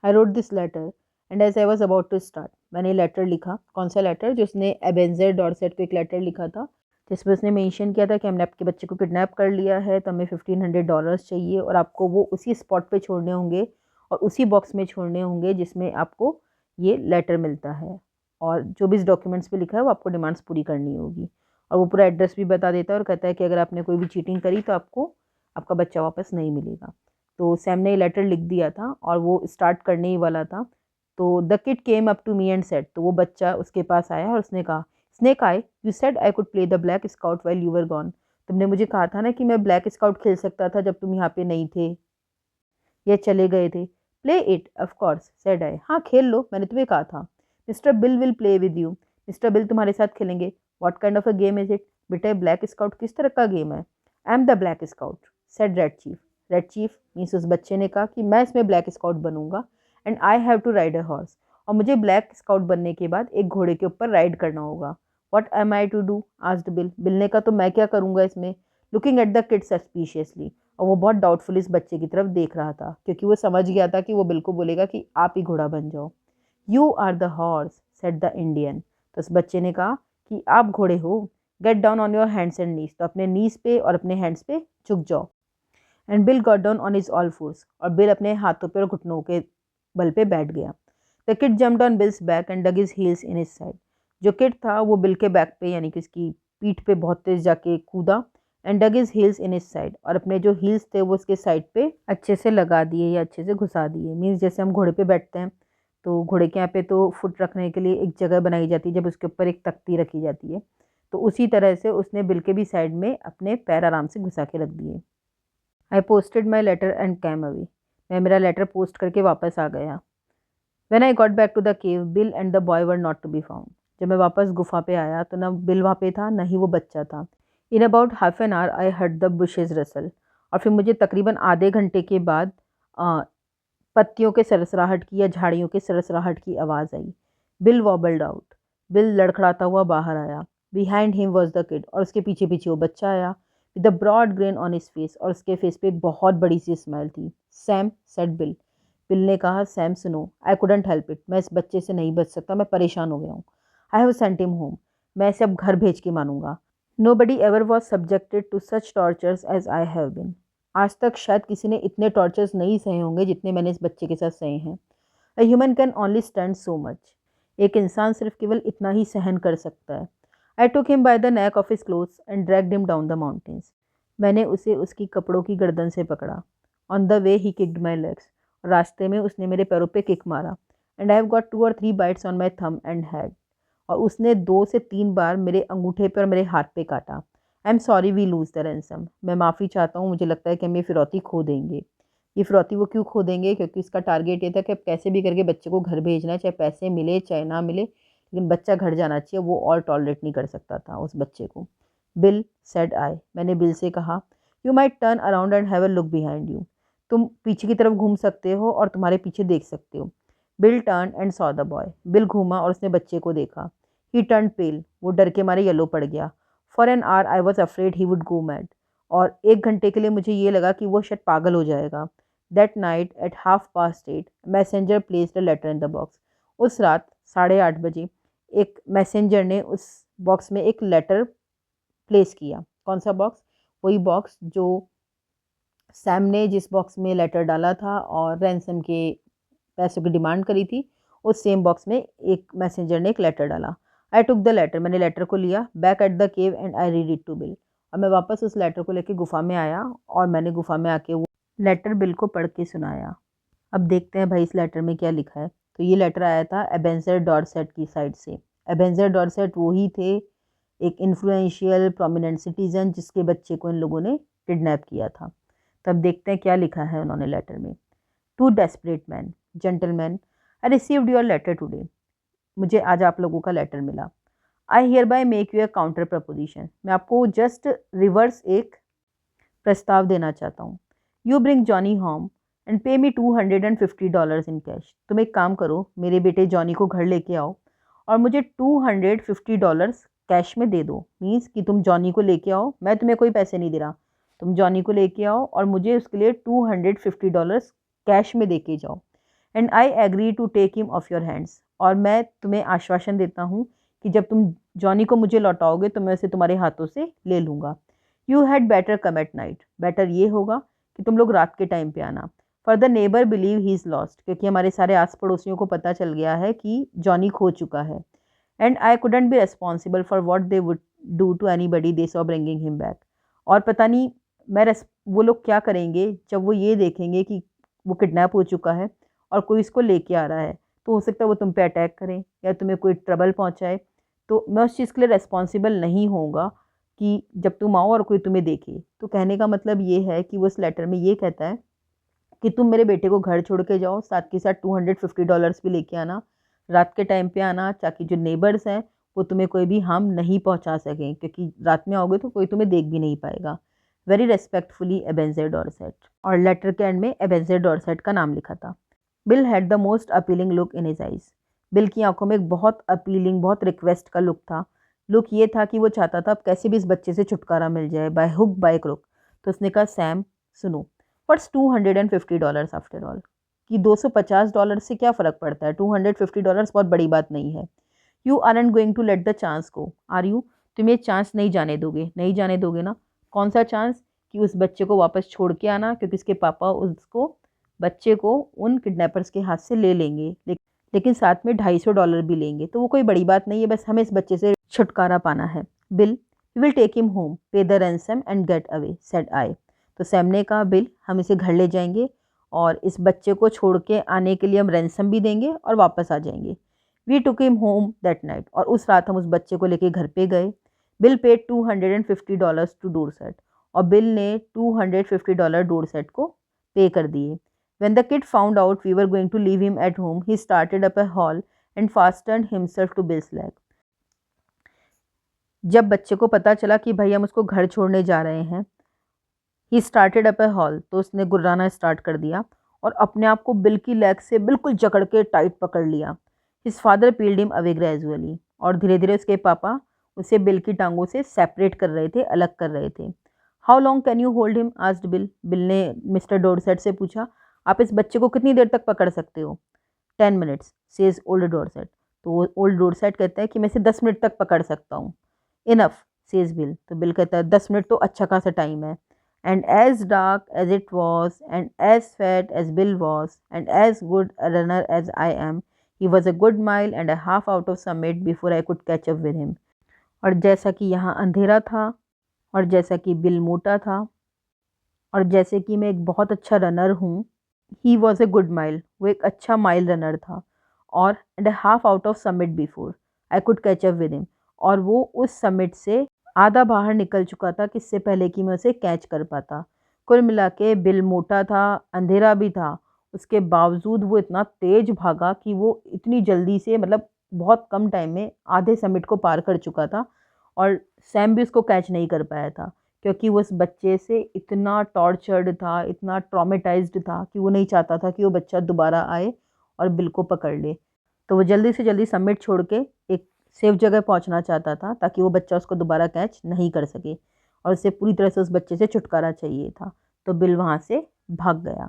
I wrote this letter and as I was about to start, मैंने letter लिखा। कौन सा लेटर? जो उसने एबेंजर डॉर्सेट को एक लेटर लिखा था जिसमें उसने मेंशन किया था कि हमने आपके बच्चे को किडनैप कर लिया है, तो हमें $1500 चाहिए और आपको वो उसी स्पॉट पे छोड़ने होंगे और उसी बॉक्स में छोड़ने होंगे जिसमें आपको ये लेटर मिलता है, और जो भी इस डॉक्यूमेंट्स पे लिखा है वो आपको डिमांड्स पूरी करनी होगी। और वो पूरा एड्रेस भी बता देता है और कहता है कि अगर आपने कोई भी चीटिंग करी तो आपको आपका बच्चा वापस नहीं मिलेगा। तो सैम ने ये लेटर लिख दिया था और वो स्टार्ट करने ही वाला था। तो the kid came up to me and said, तो वो बच्चा उसके पास आया और उसने कहा, snake eye, you said I could play the black scout while you were gone. तुमने मुझे कहा था ना कि मैं ब्लैक स्काउट खेल सकता था जब तुम यहाँ पे नहीं थे या चले गए थे। Play it of course said I, हाँ खेल लो, मैंने तुम्हें कहा था। Mister Bill will play with you, mister Bill तुम्हारे साथ खेलेंगे। What kind of a game is it? बेटा ब्लैक स्काउट किस तरह का गेम है? I am the black scout said Red Chief. Red Chief means उस बच्चे ने कहा कि मैं इसमें ब्लैक स्काउट बनूंगा and I have to ride a horse, और मुझे ब्लैक स्काउट बनने के बाद एक घोड़े के ऊपर राइड करना होगा। What am I to do asked Bill, Bill ने कहा तो मैं क्या करूंगा इसमें? Looking at the kid suspiciously, और वो बहुत डाउटफुल इस बच्चे की तरफ देख रहा था क्योंकि वो समझ गया था कि वो बिल्कुल बोलेगा कि आप ही घोड़ा बन जाओ। You are the horse said the Indian, तो उस बच्चे ने कहा कि आप घोड़े हो। Get down on your hands and knees, तो अपने नीज पे और अपने हैंड्स पे झुक जाओ। And bill got down on his all force, और बिल अपने हाथों पे और घुटनों के बल पे बैठ गया। The kid jumped on Bill's back and dug his heels in his side, जो किड था वो बिल के बैक पे यानी कि उसकी पीठ पे बहुत तेज जाके कूदा। And dug his heels in his side, और अपने जो हील्स थे वो उसके साइड पे अच्छे से लगा दिए या अच्छे से घुसा दिए। मीन्स जैसे हम घोड़े पे बैठते हैं तो घोड़े के यहाँ पे तो फुट रखने के लिए एक जगह बनाई जाती है जब उसके ऊपर एक तख्ती रखी जाती है, तो उसी तरह से उसने बिल के भी साइड में अपने पैर आराम से घुसा के रख दिए। I posted my letter and came away, मैं मेरा लेटर पोस्ट करके वापस आ गया। When I got back to the cave Bill and the boy were not to be found, जब मैं वापस गुफा पे आया तो ना बिल वहाँ पे था ना ही वो बच्चा था। In about half an hour I heard the bushes Russell, और फिर मुझे तकरीबन आधे घंटे के बाद पत्तियों के सरसराहट की या झाड़ियों के सरसराहट की आवाज़ आई। बिल वॉबल्ड आउट, बिल लड़खड़ाता हुआ बाहर आया। Behind him was the kid, और उसके पीछे पीछे वो बच्चा आया। With the broad grin on his face, और उसके फेस पे एक बहुत बड़ी सी स्माइल थी। सैम सेड बिल, बिल ने कहा, सैम सुनो, आई कुडंट हेल्प इट, मैं इस बच्चे से नहीं बच सकता, मैं परेशान हो गया हूँ। I have sent him home, मैं इसे अब घर भेज के मानूंगा। Nobody ever was subjected to such tortures as I have been, आज तक शायद किसी ने इतने टॉर्चर्स नहीं सहे होंगे जितने मैंने इस बच्चे के साथ सहे हैं। A human can only stand so much, एक इंसान सिर्फ केवल इतना ही सहन कर सकता है। I took him by the neck of his clothes and dragged him down the mountains, मैंने उसे उसकी कपड़ों की गर्दन से पकड़ा। On the way he kicked my legs, रास्ते में उसने मेरे पैरों पे किक मारा। And I have got 2 or 3 bites on my thumb and hand, और उसने 2 से 3 बार मेरे अंगूठे पे और मेरे हाथ पे काटा। I am sorry we lose the ransom, मैं माफ़ी चाहता हूँ, मुझे लगता है कि हम ये फिरौती खो देंगे। ये फिरौती वो क्यों खो देंगे? क्योंकि इसका टारगेट ये था कि अब कैसे भी करके बच्चे को घर भेजना है, चाहे पैसे मिले चाहे ना मिले, लेकिन बच्चा घर जाना चाहिए। वो और टॉलरेट नहीं कर सकता था उस बच्चे को। बिल सेड आई, मैंने बिल से कहा, you might turn around and have a look behind you, तुम पीछे की तरफ घूम सकते हो और तुम्हारे पीछे देख सकते हो। Bill turn and saw the boy, bill घूमा और उसने बच्चे को देखा। ही टर्न पेल, वो डर के मारे येलो पड़ गया। For an hour I was afraid he would go mad, और 1 घंटे के लिए मुझे ये लगा कि वो शायद पागल हो जाएगा। That night at 8:30 messenger placed a letter in the box, उस रात 8:30 एक मैसेंजर ने उस बॉक्स में एक लेटर प्लेस किया। कौन सा बॉक्स? वही बॉक्स जो सैम ने जिस बॉक्स में लेटर डाला था और रैंसम के पैसों की डिमांड करी थी, उस सेम बॉक्स में एक मैसेंजर ने एक लेटर डाला। आई टुक द लेटर, मैंने लेटर को लिया। Back at the cave and I read it to Bill, और मैं वापस उस लेटर को लेकर गुफा में आया और मैंने गुफा में आके वो लेटर बिल को पढ़ के सुनाया। अब देखते हैं भाई इस लेटर में क्या लिखा है। तो ये लेटर आया था एबेंजर डॉर्सेट की साइड से। एबेंजर डॉर्सेट वो ही थे, एक इन्फ्लुएंशियल प्रोमिनेंट सिटीजन जिसके बच्चे को इन लोगों ने किडनैप किया था। तब देखते हैं क्या लिखा है उन्होंने लेटर में। To desperate man, gentleman, I received your letter today, मुझे आज आप लोगों का लेटर मिला। I hereby make you a counter proposition, मैं आपको जस्ट रिवर्स एक प्रस्ताव देना चाहता हूँ। You bring Johnny home and pay me $250 in cash, तुम एक काम करो, मेरे बेटे जॉनी को घर लेके आओ और मुझे $250 कैश में दे दो। मीन्स कि तुम जॉनी को लेके आओ, मैं तुम्हें कोई पैसे नहीं दे रहा, तुम जॉनी को लेके आओ और मुझे उसके लिए $250 कैश में दे के जाओ। And I agree to take him off your hands, और मैं तुम्हें आश्वासन देता हूँ कि जब तुम जॉनी को मुझे लौटाओगे तो मैं उसे तुम्हारे हाथों से ले लूँगा। You had better come at night, better ये होगा कि तुम लोग रात के टाइम पे आना। For the neighbour believe he is lost, क्योंकि हमारे सारे आस पड़ोसियों को पता चल गया है कि जॉनी खो चुका है। And I couldn't be responsible for what they would do to anybody they saw bringing him back, और पता नहीं वो लोग क्या करेंगे जब वो ये देखेंगे कि वो किडनैप हो चुका है और कोई इसको लेके आ रहा है। तो हो सकता है वो तुम पे अटैक करें या तुम्हें कोई ट्रबल पहुंचाए। तो मैं उस चीज़ के लिए रेस्पॉन्सिबल नहीं होऊंगा कि जब तुम आओ और कोई तुम्हें देखे। तो कहने का मतलब ये है कि वो इस लेटर में ये कहता है कि तुम मेरे बेटे को घर छोड़ के जाओ, साथ के साथ $250 भी लेके आना, रात के टाइम पे आना, ताकि जो नेबर्स हैं वो तुम्हें कोई भी हार्म नहीं पहुंचा सकें, क्योंकि रात में आओगे तो कोई तुम्हें देख भी नहीं पाएगा। Very respectfully Ebenezer Dorset. और लेटर के एंड में एबेंजर डॉर्सेट का नाम लिखा था। Bill had the most appealing look in his eyes. Bill की आंखों में एक बहुत अपीलिंग, बहुत रिक्वेस्ट का लुक था। लुक ये था कि वो चाहता था अब कैसे भी इस बच्चे से छुटकारा मिल जाए, बाय हुक बाय क्रुक। तो उसने कहा, सैम सुनो, व्हाट्स $250 आफ्टर ऑल, कि $250 से क्या फ़र्क पड़ता है, $250 बहुत बड़ी बात नहीं है। You aren't going to let the chance go, are you, तुम ये चांस नहीं जाने दोगे, नहीं जाने दोगे ना। कौन सा चांस? कि उस बच्चे को वापस छोड़ के आना, क्योंकि उसके पापा उसको, बच्चे को उन किडनैपर्स के हाथ से ले लेंगे, लेकिन साथ में $250 भी लेंगे। तो वो कोई बड़ी बात नहीं है, बस हमें इस बच्चे से छुटकारा पाना है। Bill, you will take him home, pay the ransom and get away, said I. तो सैम ने कहा, बिल हम इसे घर ले जाएंगे और इस बच्चे को छोड़ के आने के लिए हम रैंसम भी देंगे और वापस आ जाएंगे। We took him home that night, और उस रात हम उस बच्चे को लेके घर पे गए। बिल पेड $250 टू डोरसेट, और बिल ने $250 डोरसेट को पे कर दिए। When the kid found out we were going to leave him at home, he started up a haul and fastened himself to Bill's leg. जब बच्चे को पता चला कि भाई हम उसको घर छोड़ने जा रहे हैं, he started up A hall, तो उसने गुर्राना स्टार्ट कर दिया और अपने आप को बिल की लेग से बिल्कुल जकड़ के टाइट पकड़ लिया। His father peeled him away gradually, और धीरे धीरे उसके पापा उसे बिल की टांगों से सेपरेट कर रहे थे, अलग कर रहे थे। How long can you hold him, asked Bill. Bill ने मिस्टर डोरसेट से पूछा, आप इस बच्चे को कितनी देर तक पकड़ सकते हो? 10 मिनट्स, सेज ओल्ड डोरसेट। तो ओल्ड डोरसेट कहता है कि मैं इसे 10 मिनट तक पकड़ सकता हूँ। Enough, says Bill. तो बिल कहता है 10 मिनट तो अच्छा खासा टाइम है। And as dark as it was, and as fat as Bill was, and as good a runner as I am, he was a good mile and a half out of summit before I could catch up with him. और जैसा कि यहाँ अंधेरा था, और जैसा कि bill मोटा था, और जैसे कि मैं एक बहुत अच्छा रनर हूँ, he was a good mile, वो एक अच्छा माइल रनर था, और and half out of summit before I could catch up with him, और वो उस समिट से आधा बाहर निकल चुका था किससे पहले कि मैं उसे कैच कर पाता। कुल मिला के बिल मोटा था, अंधेरा भी था, उसके बावजूद वो इतना तेज भागा कि वो इतनी जल्दी से, मतलब बहुत कम टाइम में आधे समिट को पार कर चुका था, और सैम भी उसको कैच नहीं कर पाया था, क्योंकि वो उस बच्चे से इतना टॉर्चर्ड था, इतना ट्रॉमेटाइज्ड था कि वो नहीं चाहता था कि वो बच्चा दोबारा आए और बिल को पकड़ ले। तो वो जल्दी से जल्दी समिट छोड़ के एक सेफ जगह पहुंचना चाहता था, ताकि वो बच्चा उसको दोबारा कैच नहीं कर सके, और उसे पूरी तरह से उस बच्चे से छुटकारा चाहिए था। तो बिल वहाँ से भाग गया।